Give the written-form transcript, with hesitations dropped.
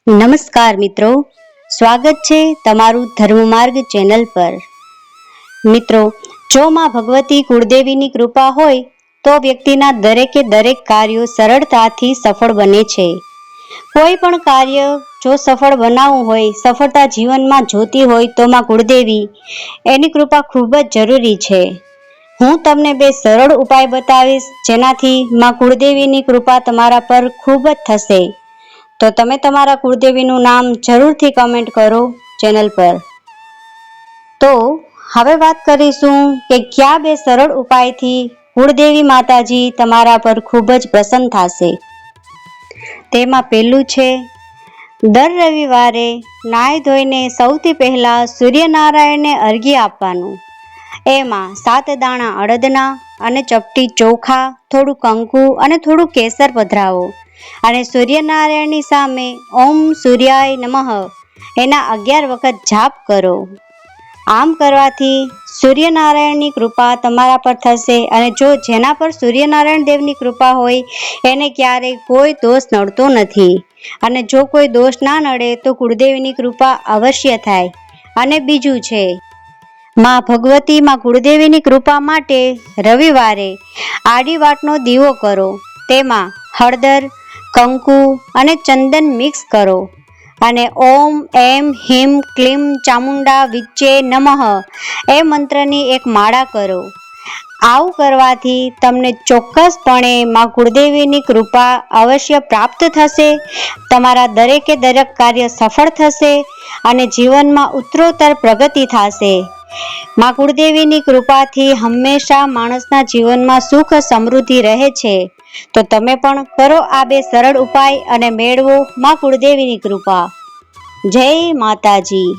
નમસ્કાર મિત્રો, સ્વાગત છે તમારું ધર્મમાર્ગ ચેનલ પર। મિત્રો, જો માં ભગવતી કુળદેવીની કૃપા હોય તો વ્યક્તિના દરેકે દરેક કાર્યો સરળતાથી સફળ બને છે। કોઈ પણ કાર્ય જો સફળ બનાવવું હોય, સફળતા જીવનમાં જોતી હોય તો માં કુળદેવી એની કૃપા ખૂબ જ જરૂરી છે। હું તમને બે સરળ ઉપાય બતાવીશ જેનાથી માં કુળદેવીની કૃપા તમારા પર ખૂબ જ થશે। તો તમે તમારા કુળદેવીનું નામ જરૂરથી કમેન્ટ કરો ચેનલ પર। તો હવે વાત કરીશું કે કયા બે સરળ ઉપાયથી કુળદેવી માતાજી તમારા પર ખૂબ જ પ્રસન્ન થશે। તેમાં પહેલું છે, દર રવિવારે નાહી ધોઈને સૌથી પહેલા સૂર્યનારાયણને અર્ઘ્ય આપવાનું। એમાં 7 દાણા અડદના અને ચપટી ચોખા, થોડું કંકુ અને થોડું કેસર પધરાવો અને સૂર્યનારાયણની સામે ઓમ સૂર્યાય નમઃ એના 11 વખત જાપ કરો। આમ કરવાથી સૂર્યનારાયણની કૃપા તમારા પર થશે અને જેના પર સૂર્યનારાયણ દેવની કૃપા હોય એને ક્યારેય કોઈ દોષ નડતો નથી અને જો કોઈ દોષ ના નડે તો કુળદેવીની કૃપા અવશ્ય થાય। અને બીજું છે, માં ભગવતી માં કુળદેવીની કૃપા માટે રવિવારે આડી વાટનો દીવો કરો, તેમાં હળદર, કંકુ અને ચંદન મિક્સ કરો અને ઓમ એમ હિમ ક્લીમ ચામુંડા વિચ્ચે નમઃ એ મંત્રની એક માળા કરો। આવું કરવાથી તમને ચોક્કસપણે માં કુળદેવીની કૃપા અવશ્ય પ્રાપ્ત થશે। તમારા દરેકે દરેક કાર્ય સફળ થશે અને જીવનમાં ઉત્તરોત્તર પ્રગતિ થશે। માં કુળદેવીની કૃપાથી હંમેશા માણસના જીવનમાં સુખ સમૃદ્ધિ રહે છે। તો તમે પણ કરો આ બે સરળ ઉપાય અને મેળવો માં કુળદેવીની કૃપા। જય માતાજી।